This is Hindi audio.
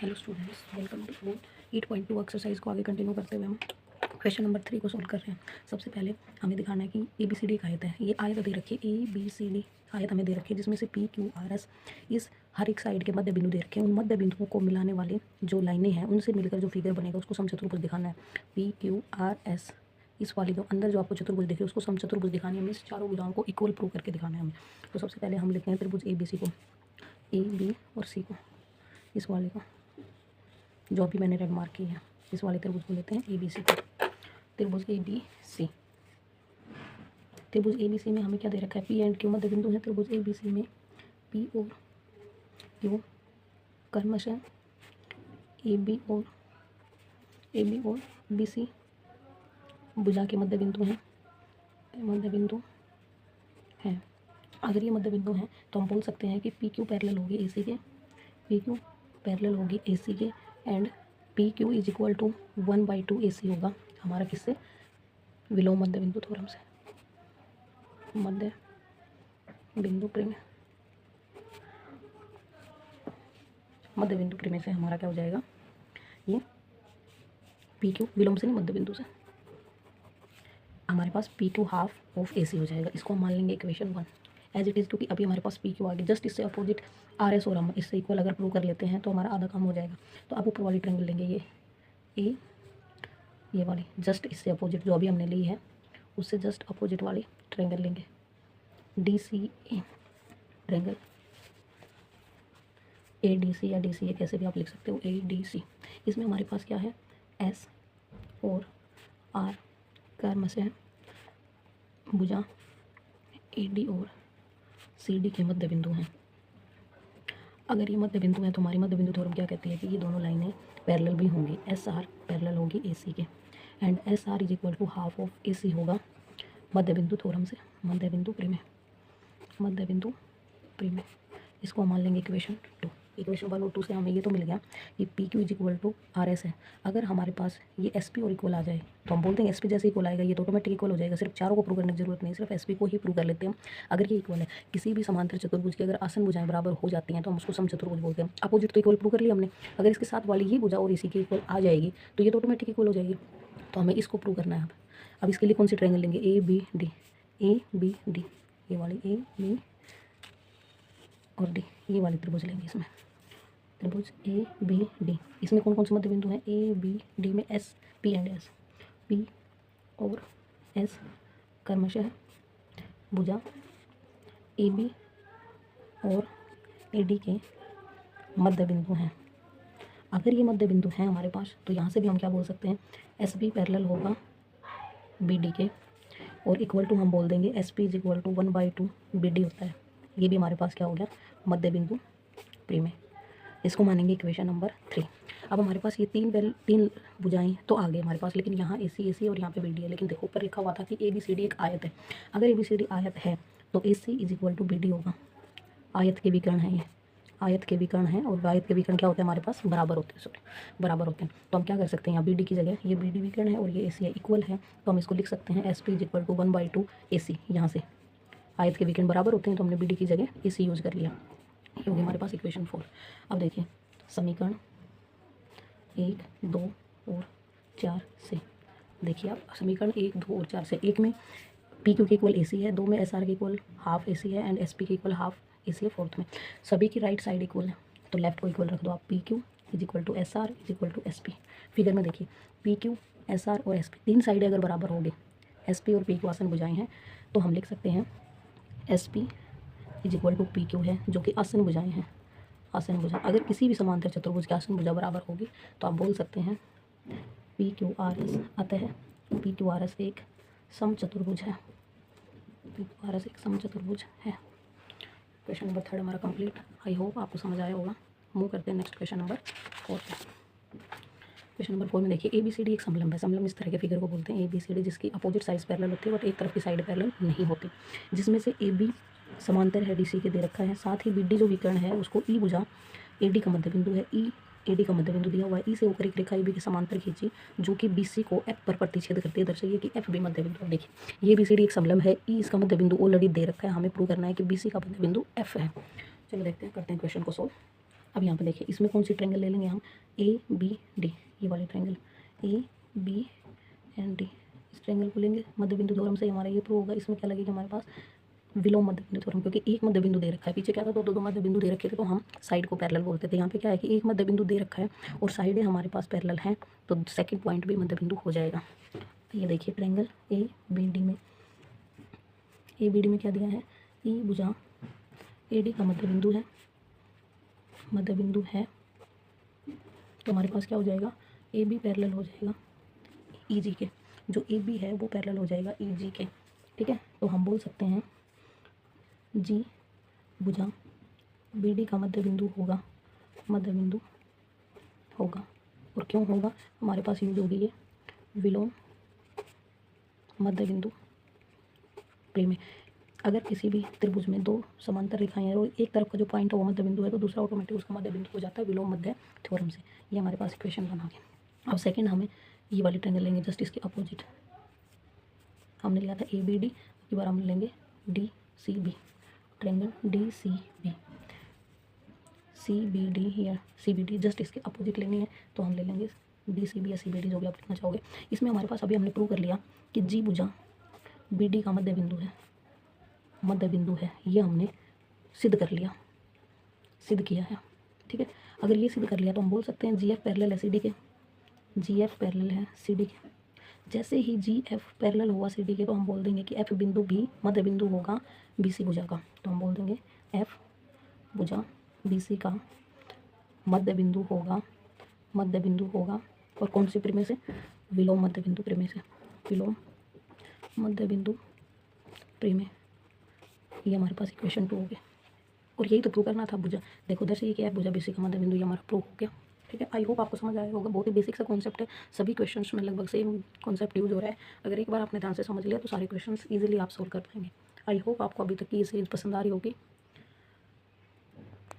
Hello students, welcome to 8.2 exercise को आगे कंटिन्यू करते हुए हम क्वेश्चन नंबर 3 को सॉल्व कर रहे हैं। सबसे पहले हमें दिखाना है कि ए बी सी डी एक आयत है। ये आयत दे रखी है, ए बी सी डी आयत हमें दे रखी है, जिसमें से पी क्यू आर एस इस हर एक साइड के मध्य बिंदु दे रखे हैं। उन मध्य बिंदुओं को मिलाने वाले जो लाइनें हैं उनसे मिलकर जो फिगर बनेगा उसको समचतुर्भुज दिखाना है। पी क्यू आर एस इस वाली जो अंदर जो आपको चतुर्भुज दिखे उसको समचतुर्भुज दिखानी है। हमें इस चारों भुजाओं को इक्वल प्रूव करके दिखाना है हमें। तो सबसे पहले हम लिखते हैं त्रिभुज ए बी सी को, ए बी और सी को, इस वाले को जो अभी मैंने रेड मार्क की है, इस वाले त्रिभुज को लेते हैं ए बी सी को। त्रिभुज ए बी सी, त्रिभुज ए बी सी में हमें क्या दे रखा है, पी एंड क्यू मध्य बिंदु है। त्रिभुज ए बी सी में पी और क्यू क्रमशः ए बी और बी सी भुजा के मध्य बिंदु हैं, अगर ये मध्य बिंदु हैं तो हम बोल सकते हैं कि पी क्यू पैरेलल होगी ए सी के, पी क्यू पैरेलल होगी ए सी के, and P Q is equal to 1/2 A C होगा हमारा किससे, विलोम मध्य बिंदु थ्योरम से। मध्य बिंदु प्रमेय, मध्य बिंदु प्रमेय से हमारा क्या हो जाएगा, ये पी क्यू विलोम से नहीं मध्य बिंदु से, हमारे पास P Q half of A सी हो जाएगा। इसको हम मान लेंगे इक्वेशन 1 एज इट इज़, क्योंकि अभी हमारे पास पी क्यू आ गई। जस्ट इससे अपोजिट आर एस और हम इससे इक्वल अगर प्रूव कर लेते हैं तो हमारा आधा काम हो जाएगा। तो आप ऊपर वाली ट्रायंगल लेंगे, ये वाली जस्ट इससे अपोजिट जो अभी हमने ली है उससे जस्ट अपोजिट वाली ट्रायंगल लेंगे, D C A triangle, A D C या डी सी ए कैसे भी आप लिख सकते हो, ए डी सी। इसमें हमारे पास क्या है, एस और आर क्रमशः भुजा ए डी और सी डी के मध्य बिंदु हैं। अगर ये मध्य बिंदु है तो हमारी मध्य बिंदु थ्योरम क्या कहती है कि ये दोनों लाइनें पैरेलल भी होंगी। एस आर पैरेलल होगी ए सी के, and S R is equal to half of A C होगा मध्य बिंदु थ्योरम से, मध्य बिंदु प्रमेय। इसको हम मान लेंगे इक्वेशन 2। इक्वेशन 1 और 2 से हमें ये तो मिल गया कि P Q is equal to R S है। अगर हमारे पास ये एस पी और इक्वल आ जाए तो हम बोलते हैं एस पी जैसे इक्वल आएगा ये तो ऑटोमेटिक इक्वल हो जाएगा। सिर्फ चारों को प्रूव करने की जरूरत नहीं, सिर्फ एस पी को ही प्रूव कर लेते हैं। अगर ये इक्वल है, किसी भी समांतर चतुर्भुज की अगर आसन भुजाएं बराबर हो जाती हैं तो हम उसको समचतुर्भुज बोलते हैं। अपोजिट तो इक्वल प्रूव कर लिया हमने, अगर इसके साथ वाली ही भुजा और इसी की इक्वल आ जाएगी तो ये तो ऑटोमेटिक इक्वल हो जाएगी। तो हमें इसको प्रूव करना है। अब इसके लिए कौन सी ट्रायंगल लेंगे, ए बी डी, ये वाली ए बी और डी, ये वाली त्रिभुज लेंगे। इसमें त्रिभुज ए बी डी, इसमें कौन कौन से मध्य बिंदु हैं, ए बी डी में S P and S, P और एस क्रमशः भुजा ए बी और ए डी के मध्य बिंदु हैं। अगर ये मध्य बिंदु हैं हमारे पास तो यहाँ से भी हम क्या बोल सकते हैं, एस बी पैरेलल होगा बी डी के, और इक्वल टू हम बोल देंगे S P is equal to 1/2 B D होता है। ये भी हमारे पास क्या हो गया, मध्य बिंदु प्रमेय। इसको मानेंगे इक्वेशन नंबर 3। अब हमारे पास ये तीन भुजाएं तो आ गई हमारे पास, लेकिन यहाँ ए सी और यहाँ पे बी डी है। लेकिन देखो ऊपर लिखा हुआ था कि ए बी सी डी एक आयत है। अगर ए बी सी डी आयत है तो A C is equal to B D होगा। आयत के विकर्ण है, ये आयत के विकर्ण है, और आयत के विकर्ण क्या होते हैं हमारे पास, बराबर होते हैं। तो हम क्या कर सकते हैं, यहाँ बी डी की जगह ये बी डी विकर्ण है और ये ए सी है, इक्वल है, तो हम इसको लिख सकते हैं S P is equal to 1/2 A C. यहाँ से आयत के विकर्ण बराबर होते हैं तो हमने बी डी की जगह ए सी यूज़ कर लिया। ये होगी हमारे पास इक्वेशन 4। अब देखिए समीकरण 1, 2 और 4 से, देखिए आप समीकरण 1, 2 और 4 से, एक में पी क्यू के इक्वल ए सी है, 2 में एस आर के इक्वल हाफ ए सी है, एंड एस पी के इक्वल हाफ ए सी है, 4th में सभी की राइट साइड इक्वल है तो लेफ्ट को इक्वल रख दो आप। P Q is equal to S R is equal to S P. Figure में देखिए पी क्यू एस आर और एस पी तीन साइडें अगर बराबर होगी, एस पी और पी क्यू आसन भुजाएं हैं, तो हम लिख सकते हैं S P is equal to P Q है, जो कि आसन भुजाएं हैं। आसन भुजा अगर किसी भी समांतर चतुर्भुज की आसन भुजा बराबर होगी तो आप बोल सकते हैं पी क्यू आर एस। अतः पी क्यू आर एस एक समचतुर्भुज है, पी क्यू आर एस एक समचतुर्भुज है। क्वेश्चन नंबर 3 हमारा कंप्लीट। आई होप आपको समझ आया होगा। मूव करते हैं नेक्स्ट क्वेश्चन नंबर 4 पे। क्वेश्चन नंबर 4 में देखिए ए बी सी डी एक समलंब है। समलंब इस तरह के फिगर को बोलते हैं ए बी सी डी, जिसकी अपोजिट साइड्स पैरेलल होती है बट एक तरफ की साइड पैरेलल नहीं होती, जिसमें से ए बी समांतर है डी सी के दे रखा है। साथ ही बी डी जो विकर्ण है उसको ई भुजा ए डी का मध्य बिंदु है, ई ए डी का मध्य बिंदु दिया हुआ है। ई से होकर एक रेखा ए बी के समांतर खींची जो कि बी सी को एफ पर प्रतिच्छेद करती है। दर्शाइए कि एफ बी मध्य बिंदु है। देखिए ये बी सी डी एक समलंब है, ई इसका मध्य बिंदु ऑलरेडी दे रखा है, हमें प्रूव करना है कि बी सी का मध्य बिंदु एफ है। चलो देखते हैं, करते हैं क्वेश्चन को सोल्व। अब यहाँ पे देखिए इसमें कौन सी ट्रायंगल ले लेंगे हम, ए बी डी, ये वाली triangle A B and D, इस ट्रायंगल को लेंगे। मध्य बिंदु थ्योरम से हमारा ये प्रूव होगा। इसमें क्या लगेगा हमारे पास, विलोम मध्य बिंदु थ्योरम, क्योंकि एक मध्य बिंदु दे रखा है। पीछे क्या था, दो मध्य बिंदु दे रखे थे तो हम साइड को पैरेलल बोलते थे। यहाँ पे क्या है कि एक मध्य बिंदु दे रखा है और साइडें हमारे पास पैरेलल हैं, तो सेकंड पॉइंट भी मध्य बिंदु हो जाएगा। तो ये देखिए ट्रायंगल ए बी डी में क्या दिया है, ई भुजा ए डी का मध्य बिंदु है, तो हमारे पास क्या हो जाएगा, ए बी पैरेलल हो जाएगा ई जी के, जो ए बी है वो पैरेलल हो जाएगा ई जी के। ठीक है, तो हम बोल सकते हैं जी भुजा बी डी का मध्य बिंदु होगा, और क्यों होगा, हमारे पास यूज होगी ये विलोम मध्य बिंदु प्रेम। अगर किसी भी त्रिभुज में दो समांतर रेखाएं हैं और एक तरफ का जो पॉइंट है वो मध्य बिंदु है, तो दूसरा ऑटोमेटिक उसका मध्य बिंदु हो जाता है विलोम मध्य थ्योरम से। ये हमारे पास इक्वेशन बना गया। अब सेकंड हमें ये वाली ट्रायंगल लेंगे, जस्ट इसके अपोजिट। हमने लिया था ए बी डी, एक बार हम लेंगे D C B, triangle D C B D या सी बी डी, जस्ट इसके अपोजिट लेनी है, तो हम ले लेंगे डी सी बी या सी बी डी, जो भी आप लिखना चाहोगे। इसमें हमारे पास अभी हमने प्रूव कर लिया कि जी भुजा बी डी का मध्य बिंदु है, ये हमने सिद्ध किया है। ठीक है, अगर ये सिद्ध कर लिया तो हम बोल सकते हैं जी एफ पैरेलल है सी डी के, जैसे ही जी एफ पैरेलल हुआ सी डी के, तो हम बोल देंगे कि एफ बिंदु भी मध्य बिंदु होगा बी सी भुजा का, तो हम बोल देंगे एफ भुजा बी सी का मध्य बिंदु होगा, और कौन सी प्रेमे से, विलोम मध्य बिंदु प्रेमे। ये हमारे पास इक्वेशन 2 हो गया, और यही तो प्रूव करना था भुजा। देखो उधर से ये क्या है, भुजा बी सी का मध्य बिंदु, ये हमारा प्रूव हो गया। ठीक है, आई होप आपको समझ आया होगा। बहुत ही बेसिक सा कॉन्सेप्ट है, सभी क्वेश्चंस में लगभग सेम कॉन्सेप्ट यूज हो रहा है। अगर एक बार आपने ध्यान से समझ लिया तो सारे क्वेश्चंस इजीली आप सोल्व कर पाएंगे। आई होप आपको अभी तक की ये सीरीज पसंद आ रही होगी।